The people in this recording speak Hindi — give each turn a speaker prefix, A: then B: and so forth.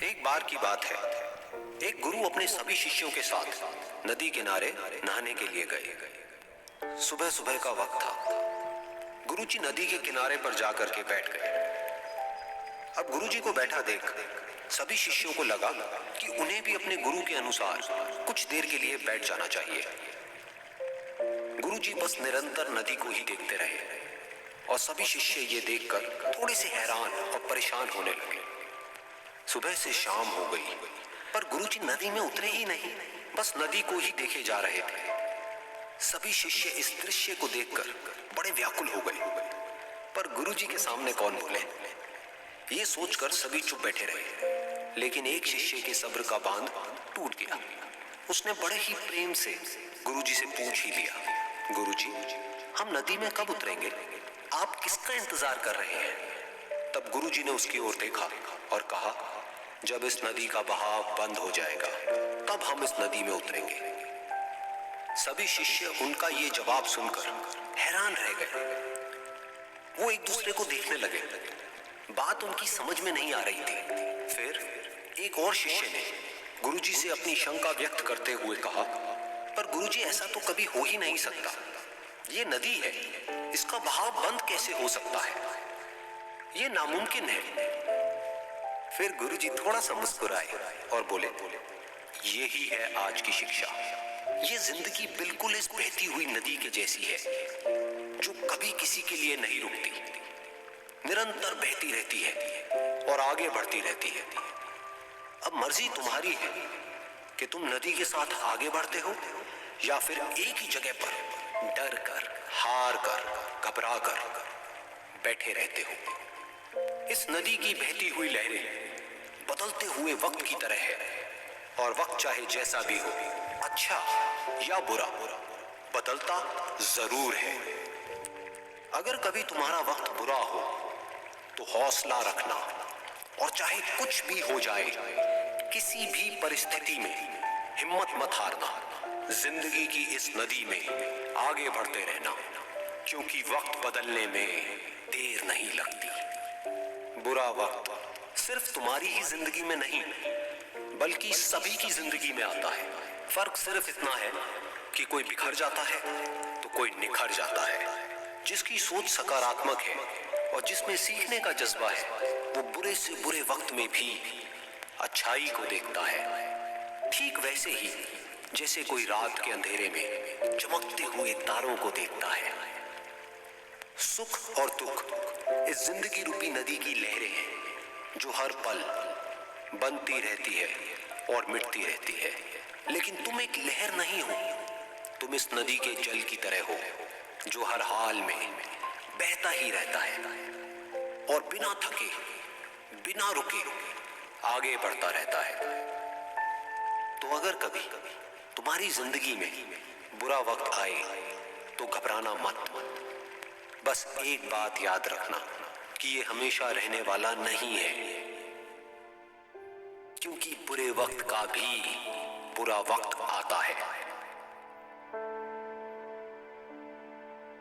A: एक बार की बात है, एक गुरु अपने सभी शिष्यों के साथ नदी किनारे नहाने के लिए गए। सुबह सुबह का वक्त था। गुरुजी नदी के किनारे पर जाकर के बैठ गए। अब गुरुजी को बैठा देख सभी शिष्यों को लगा कि उन्हें भी अपने गुरु के अनुसार कुछ देर के लिए बैठ जाना चाहिए। गुरुजी बस निरंतर नदी को ही देखते रहे और सभी शिष्य ये देखकर थोड़े से हैरान और परेशान होने लगे। सुबह से शाम हो गई पर गुरुजी नदी में उतरे ही नहीं, बस नदी को ही देखे जा रहे थे। सभी शिष्य इस दृश्य को देखकर बड़े व्याकुल हो गए, पर गुरुजी के सामने कौन बोले, ये सोचकर सभी चुप बैठे रहे। लेकिन एक शिष्य के सब्र का बांध टूट गया। उसने बड़े ही प्रेम से गुरुजी से पूछ ही लिया, गुरुजी, हम नदी में कब उतरेंगे? आप किसका इंतजार कर रहे हैं? तब गुरुजी ने उसकी ओर देखा और कहा, जब इस नदी का बहाव बंद हो जाएगा तब हम इस नदी में उतरेंगे। सभी शिष्य उनका ये जवाब सुनकर हैरान रह गए। वो एक दूसरे को देखने लगे। बात उनकी समझ में नहीं आ रही थी। फिर एक और शिष्य ने गुरुजी से अपनी शंका व्यक्त करते हुए कहा, पर गुरुजी, ऐसा तो कभी हो ही नहीं सकता। ये नदी है, इसका बहाव बंद कैसे हो सकता है? ये नामुमकिन है। फिर गुरुजी थोड़ा सा मुस्कुराए और बोले, यही है आज की शिक्षा। ये जिंदगी बिल्कुल इस बहती हुई नदी के जैसी है, जो कभी किसी के लिए नहीं रुकती, निरंतर बहती रहती है और आगे बढ़ती रहती है। अब मर्जी तुम्हारी है कि तुम नदी के साथ आगे बढ़ते हो या फिर एक ही जगह पर डर कर, हार कर, घबरा कर बैठे रहते हो। इस नदी की बहती हुई लहरें बदलते हुए वक्त की तरह है, और वक्त चाहे जैसा भी हो, अच्छा या बुरा, बदलता जरूर है। अगर कभी तुम्हारा वक्त बुरा हो तो हौसला रखना, और चाहे कुछ भी हो जाए, किसी भी परिस्थिति में हिम्मत मत हारना। जिंदगी की इस नदी में आगे बढ़ते रहना, क्योंकि वक्त बदलने में देर नहीं लगती। बुरा वक्त सिर्फ तुम्हारी ही जिंदगी में नहीं, बल्कि सभी की जिंदगी में आता है। फर्क सिर्फ इतना है कि कोई बिखर जाता है तो कोई निखर जाता है। जिसकी सोच सकारात्मक है और जिसमें सीखने का जज्बा है, वो बुरे से बुरे वक्त में भी अच्छाई को देखता है। ठीक वैसे ही जैसे कोई रात के अंधेरे में चमकते हुए तारों को देखता है। सुख और दुख इस जिंदगी रूपी नदी की लहरें हैं, जो हर पल बनती रहती है और मिटती रहती है। लेकिन तुम एक लहर नहीं हो, तुम इस नदी के जल की तरह हो, जो हर हाल में बहता ही रहता है और बिना थके, बिना रुके आगे बढ़ता रहता है। तो अगर कभी तुम्हारी जिंदगी में बुरा वक्त आए तो घबराना मत। बस एक बात याद रखना कि ये हमेशा रहने वाला नहीं है, क्योंकि बुरे वक्त का भी बुरा वक्त आता है।